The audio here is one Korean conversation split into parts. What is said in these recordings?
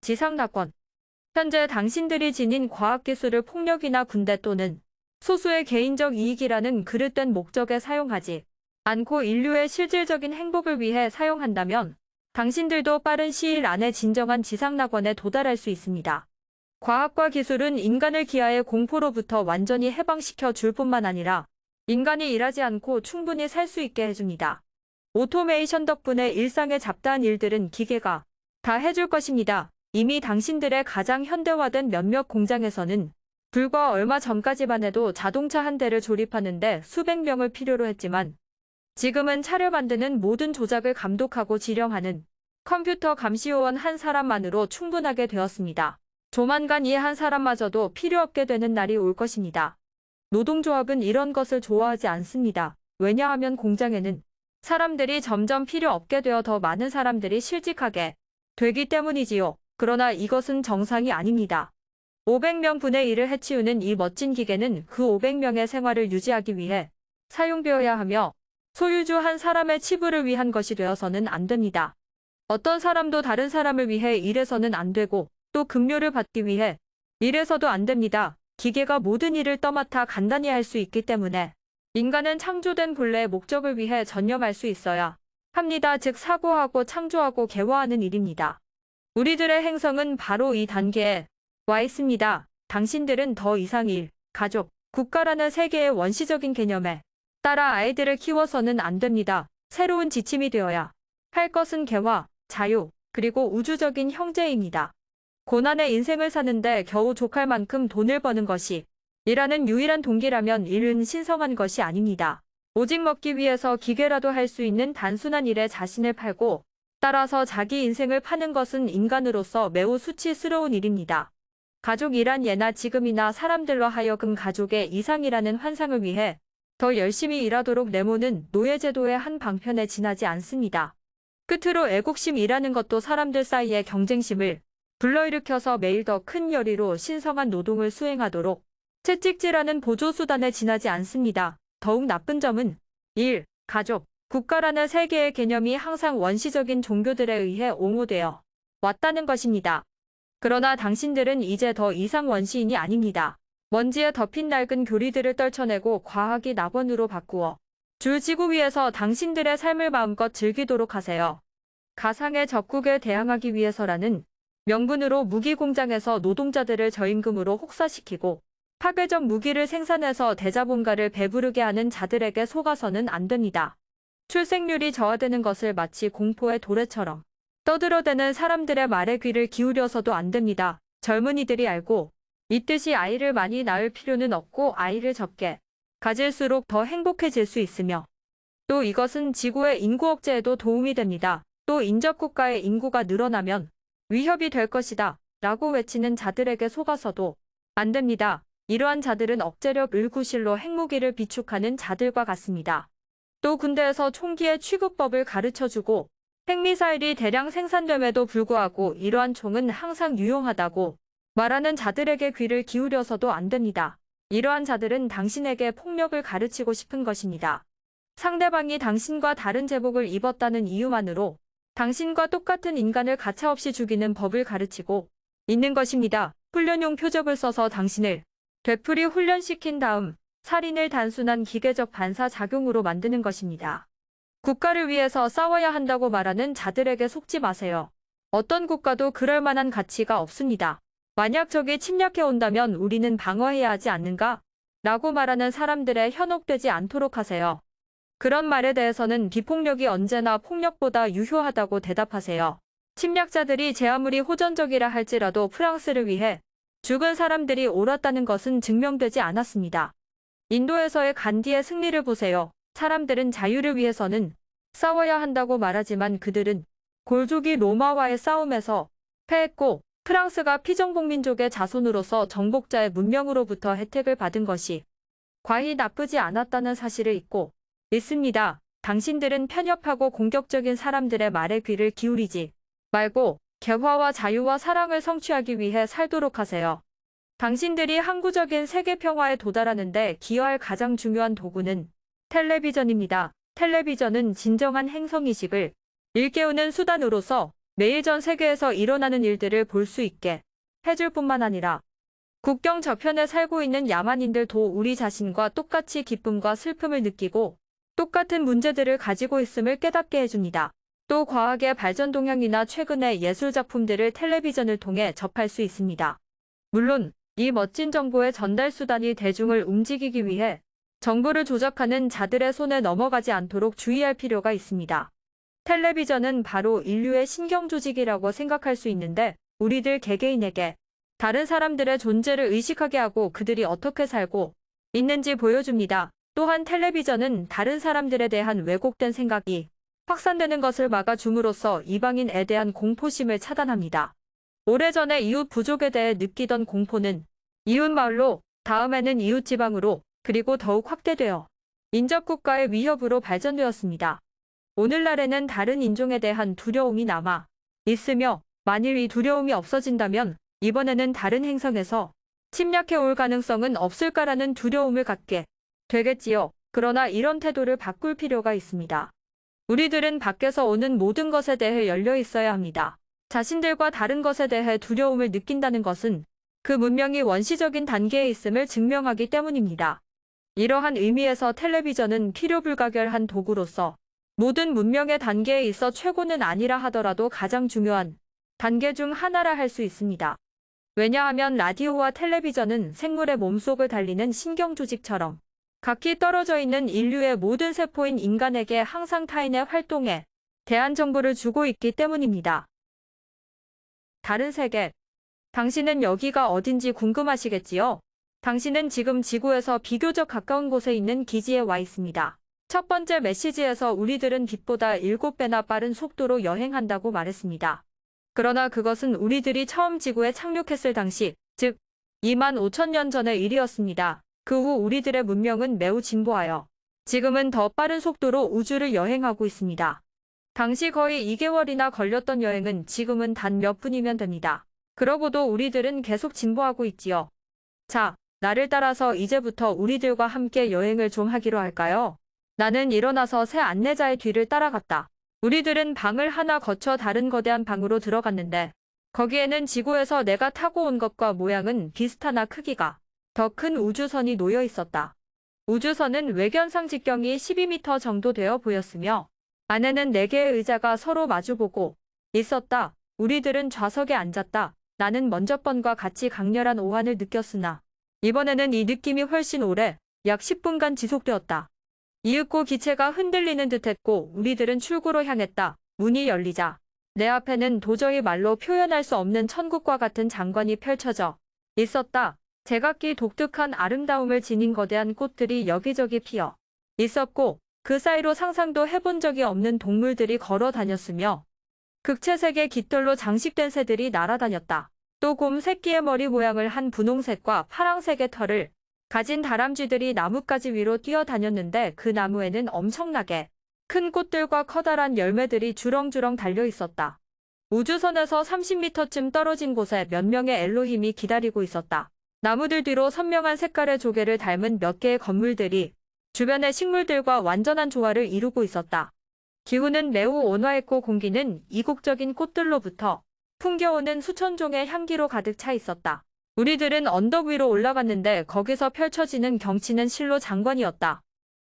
지상낙원. 현재 당신들이 지닌 과학기술을 폭력이나 군대 또는 소수의 개인적 이익이라는 그릇된 목적에 사용하지 않고 인류의 실질적인 행복을 위해 사용한다면 당신들도 빠른 시일 안에 진정한 지상낙원에 도달할 수 있습니다. 과학과 기술은 인간을 기아의 공포로부터 완전히 해방시켜 줄 뿐만 아니라 인간이 일하지 않고 충분히 살 수 있게 해줍니다. 오토메이션 덕분에 일상의 잡다한 일들은 기계가 다 해줄 것입니다. 이미 당신들의 가장 현대화된 몇몇 공장에서는 불과 얼마 전까지만 해도 자동차 한 대를 조립하는데 수백 명을 필요로 했지만 지금은 차를 만드는 모든 조작을 감독하고 지령하는 컴퓨터 감시요원 한 사람만으로 충분하게 되었습니다. 조만간 이 한 사람마저도 필요 없게 되는 날이 올 것입니다. 노동조합은 이런 것을 좋아하지 않습니다. 왜냐하면 공장에는 사람들이 점점 필요 없게 되어 더 많은 사람들이 실직하게 되기 때문이지요. 그러나 이것은 정상이 아닙니다. 500명 분의 1을 해치우는 이 멋진 기계는 그 500명의 생활을 유지하기 위해 사용되어야 하며 소유주 한 사람의 치부를 위한 것이 되어서는 안 됩니다. 어떤 사람도 다른 사람을 위해 일해서는 안 되고 또 급료를 받기 위해 일해서도 안 됩니다. 기계가 모든 일을 떠맡아 간단히 할 수 있기 때문에 인간은 창조된 본래의 목적을 위해 전념할 수 있어야 합니다. 즉 사고하고 창조하고 개화하는 일입니다. 우리들의 행성은 바로 이 단계에 와 있습니다. 당신들은 더 이상 일, 가족, 국가라는 세계의 원시적인 개념에 따라 아이들을 키워서는 안 됩니다. 새로운 지침이 되어야 할 것은 개화, 자유, 그리고 우주적인 형제입니다. 고난의 인생을 사는데 겨우 족할 만큼 돈을 버는 것이 일하는 유일한 동기라면 일은 신성한 것이 아닙니다. 오직 먹기 위해서 기계라도 할 수 있는 단순한 일에 자신을 팔고 따라서 자기 인생을 파는 것은 인간으로서 매우 수치스러운 일입니다. 가족이란 예나 지금이나 사람들로 하여금 가족의 이상이라는 환상을 위해 더 열심히 일하도록 내모는 노예제도의 한 방편에 지나지 않습니다. 끝으로 애국심이라는 것도 사람들 사이의 경쟁심을 불러일으켜서 매일 더 큰 열의로 신성한 노동을 수행하도록 채찍질하는 보조수단에 지나지 않습니다. 더욱 나쁜 점은 일, 가족, 국가라는 세 개의 개념이 항상 원시적인 종교들에 의해 옹호되어 왔다는 것입니다. 그러나 당신들은 이제 더 이상 원시인이 아닙니다. 먼지에 덮인 낡은 교리들을 떨쳐내고 과학이 낙원으로 바꾸어 줄 지구 위에서 당신들의 삶을 마음껏 즐기도록 하세요. 가상의 적국에 대항하기 위해서라는 명분으로 무기 공장에서 노동자들을 저임금으로 혹사시키고 파괴적 무기를 생산해서 대자본가를 배부르게 하는 자들에게 속아서는 안 됩니다. 출생률이 저하되는 것을 마치 공포의 도래처럼 떠들어대는 사람들의 말에 귀를 기울여서도 안 됩니다. 젊은이들이 알고 있듯이 아이를 많이 낳을 필요는 없고 아이를 적게 가질수록 더 행복해질 수 있으며 또 이것은 지구의 인구 억제에도 도움이 됩니다. 또 인접국가의 인구가 늘어나면 위협이 될 것이다 라고 외치는 자들에게 속아서도 안 됩니다. 이러한 자들은 억제력 을구실로 핵무기를 비축하는 자들과 같습니다. 또 군대에서 총기의 취급법을 가르쳐주고 핵미사일이 대량 생산됨에도 불구하고 이러한 총은 항상 유용하다고 말하는 자들에게 귀를 기울여서도 안 됩니다. 이러한 자들은 당신에게 폭력을 가르치고 싶은 것입니다. 상대방이 당신과 다른 제복을 입었다는 이유만으로 당신과 똑같은 인간을 가차없이 죽이는 법을 가르치고 있는 것입니다. 훈련용 표적을 써서 당신을 되풀이 훈련시킨 다음 살인을 단순한 기계적 반사작용으로 만드는 것입니다. 국가를 위해서 싸워야 한다고 말하는 자들에게 속지 마세요. 어떤 국가도 그럴 만한 가치가 없습니다. 만약 적이 침략해 온다면 우리는 방어해야 하지 않는가? 라고 말하는 사람들에 현혹되지 않도록 하세요. 그런 말에 대해서는 비폭력이 언제나 폭력보다 유효하다고 대답하세요. 침략자들이 제 아무리 호전적이라 할지라도 프랑스를 위해 죽은 사람들이 옳았다는 것은 증명되지 않았습니다. 인도에서의 간디의 승리를 보세요. 사람들은 자유를 위해서는 싸워야 한다고 말하지만 그들은 골조기 로마와의 싸움에서 패했고 프랑스가 피정복민족의 자손으로서 정복자의 문명으로부터 혜택을 받은 것이 과히 나쁘지 않았다는 사실을 잊고 있습니다. 당신들은 편협하고 공격적인 사람들의 말에 귀를 기울이지 말고 개화와 자유와 사랑을 성취하기 위해 살도록 하세요. 당신들이 항구적인 세계 평화에 도달하는데 기여할 가장 중요한 도구는 텔레비전입니다. 텔레비전은 진정한 행성이식을 일깨우는 수단으로서 매일 전 세계에서 일어나는 일들을 볼 수 있게 해줄 뿐만 아니라 국경 저편에 살고 있는 야만인들도 우리 자신과 똑같이 기쁨과 슬픔을 느끼고 똑같은 문제들을 가지고 있음을 깨닫게 해줍니다. 또 과학의 발전 동향이나 최근의 예술 작품들을 텔레비전을 통해 접할 수 있습니다. 물론 이 멋진 정보의 전달 수단이 대중을 움직이기 위해 정보를 조작하는 자들의 손에 넘어가지 않도록 주의할 필요가 있습니다. 텔레비전은 바로 인류의 신경조직이라고 생각할 수 있는데 우리들 개개인에게 다른 사람들의 존재를 의식하게 하고 그들이 어떻게 살고 있는지 보여줍니다. 또한 텔레비전은 다른 사람들에 대한 왜곡된 생각이 확산되는 것을 막아줌으로써 이방인에 대한 공포심을 차단합니다. 오래전에 이웃 부족에 대해 느끼던 공포는 이웃 마을로, 다음에는 이웃 지방으로, 그리고 더욱 확대되어 인접 국가의 위협으로 발전되었습니다. 오늘날에는 다른 인종에 대한 두려움이 남아 있으며 만일 이 두려움이 없어진다면 이번에는 다른 행성에서 침략해 올 가능성은 없을까라는 두려움을 갖게 되겠지요. 그러나 이런 태도를 바꿀 필요가 있습니다. 우리들은 밖에서 오는 모든 것에 대해 열려 있어야 합니다. 자신들과 다른 것에 대해 두려움을 느낀다는 것은 그 문명이 원시적인 단계에 있음을 증명하기 때문입니다. 이러한 의미에서 텔레비전은 필요불가결한 도구로서 모든 문명의 단계에 있어 최고는 아니라 하더라도 가장 중요한 단계 중 하나라 할 수 있습니다. 왜냐하면 라디오와 텔레비전은 생물의 몸속을 달리는 신경조직처럼 각기 떨어져 있는 인류의 모든 세포인 인간에게 항상 타인의 활동에 대한 정보를 주고 있기 때문입니다. 다른 세계. 당신은 여기가 어딘지 궁금하시겠지요? 당신은 지금 지구에서 비교적 가까운 곳에 있는 기지에 와 있습니다. 첫 번째 메시지에서 우리들은 빛보다 7배나 빠른 속도로 여행한다고 말했습니다. 그러나 그것은 우리들이 처음 지구에 착륙했을 당시, 즉 25,000년 전의 일이었습니다. 그 후 우리들의 문명은 매우 진보하여 지금은 더 빠른 속도로 우주를 여행하고 있습니다. 당시 거의 2개월이나 걸렸던 여행은 지금은 단 몇 분이면 됩니다. 그러고도 우리들은 계속 진보하고 있지요. 자, 나를 따라서 이제부터 우리들과 함께 여행을 좀 하기로 할까요? 나는 일어나서 새 안내자의 뒤를 따라갔다. 우리들은 방을 하나 거쳐 다른 거대한 방으로 들어갔는데 거기에는 지구에서 내가 타고 온 것과 모양은 비슷하나 크기가 더 큰 우주선이 놓여 있었다. 우주선은 외견상 직경이 12m 정도 되어 보였으며 안에는 4개의 의자가 서로 마주보고 있었다. 우리들은 좌석에 앉았다. 나는 먼저 번과 같이 강렬한 오한을 느꼈으나 이번에는 이 느낌이 훨씬 오래 약 10분간 지속되었다. 이윽고 기체가 흔들리는 듯했고 우리들은 출구로 향했다. 문이 열리자 내 앞에는 도저히 말로 표현할 수 없는 천국과 같은 장관이 펼쳐져 있었다. 제각기 독특한 아름다움을 지닌 거대한 꽃들이 여기저기 피어 있었고 그 사이로 상상도 해본 적이 없는 동물들이 걸어 다녔으며 극채색의 깃털로 장식된 새들이 날아다녔다. 또 곰 새끼의 머리 모양을 한 분홍색과 파랑색의 털을 가진 다람쥐들이 나뭇가지 위로 뛰어다녔는데 그 나무에는 엄청나게 큰 꽃들과 커다란 열매들이 주렁주렁 달려 있었다. 우주선에서 30m쯤 떨어진 곳에 몇 명의 엘로힘이 기다리고 있었다. 나무들 뒤로 선명한 색깔의 조개를 닮은 몇 개의 건물들이 주변의 식물들과 완전한 조화를 이루고 있었다. 기후는 매우 온화했고 공기는 이국적인 꽃들로부터 풍겨오는 수천 종의 향기로 가득 차 있었다. 우리들은 언덕 위로 올라갔는데 거기서 펼쳐지는 경치는 실로 장관이었다.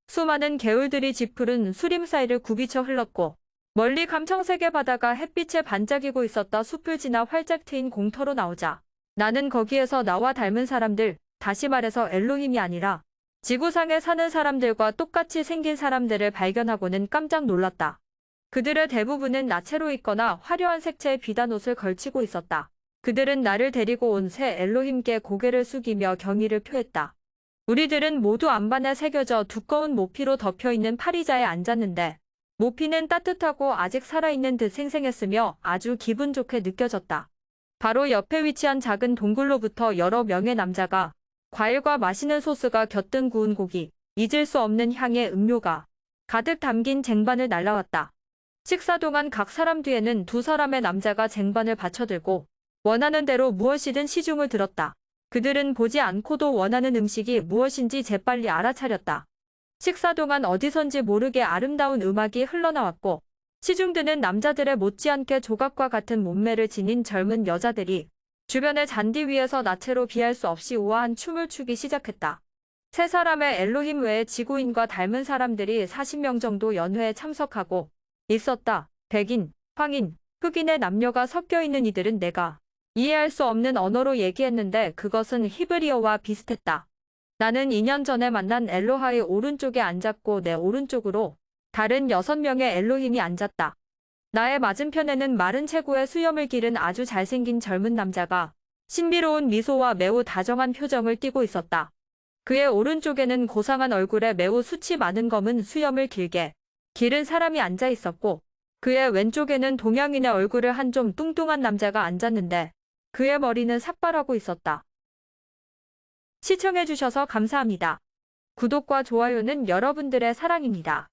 수많은 개울들이 짙푸른 수림 사이를 굽이쳐 흘렀고 멀리 감청색의 바다가 햇빛에 반짝이고 있었다. 숲을 지나 활짝 트인 공터로 나오자 나는 거기에서 나와 닮은 사람들, 다시 말해서 엘로힘이 아니라 지구상에 사는 사람들과 똑같이 생긴 사람들을 발견하고는 깜짝 놀랐다. 그들의 대부분은 나체로 입거나 화려한 색채의 비단 옷을 걸치고 있었다. 그들은 나를 데리고 온 새 엘로힘께 고개를 숙이며 경의를 표했다. 우리들은 모두 안반에 새겨져 두꺼운 모피로 덮여있는 파리자에 앉았는데 모피는 따뜻하고 아직 살아있는 듯 생생했으며 아주 기분 좋게 느껴졌다. 바로 옆에 위치한 작은 동굴로부터 여러 명의 남자가 과일과 맛있는 소스가 곁든 구운 고기, 잊을 수 없는 향의 음료가 가득 담긴 쟁반을 날라왔다. 식사 동안 각 사람 뒤에는 2사람의 남자가 쟁반을 받쳐들고 원하는 대로 무엇이든 시중을 들었다. 그들은 보지 않고도 원하는 음식이 무엇인지 재빨리 알아차렸다. 식사 동안 어디선지 모르게 아름다운 음악이 흘러나왔고 시중드는 남자들의 못지않게 조각과 같은 몸매를 지닌 젊은 여자들이 주변의 잔디 위에서 나체로 비할 수 없이 우아한 춤을 추기 시작했다. 세 사람의 엘로힘 외에 지구인과 닮은 사람들이 40명 정도 연회에 참석하고 있었다. 백인, 황인, 흑인의 남녀가 섞여 있는 이들은 내가 이해할 수 없는 언어로 얘기했는데 그것은 히브리어와 비슷했다. 나는 2년 전에 만난 엘로하의 오른쪽에 앉았고 내 오른쪽으로 다른 6명의 엘로힘이 앉았다. 나의 맞은편에는 마른 체구에 수염을 기른 아주 잘생긴 젊은 남자가 신비로운 미소와 매우 다정한 표정을 띠고 있었다. 그의 오른쪽에는 고상한 얼굴에 매우 수치 많은 검은 수염을 길게 기른 사람이 앉아 있었고 그의 왼쪽에는 동양인의 얼굴을 한 좀 뚱뚱한 남자가 앉았는데 그의 머리는 삭발하고 있었다. 시청해주셔서 감사합니다. 구독과 좋아요는 여러분들의 사랑입니다.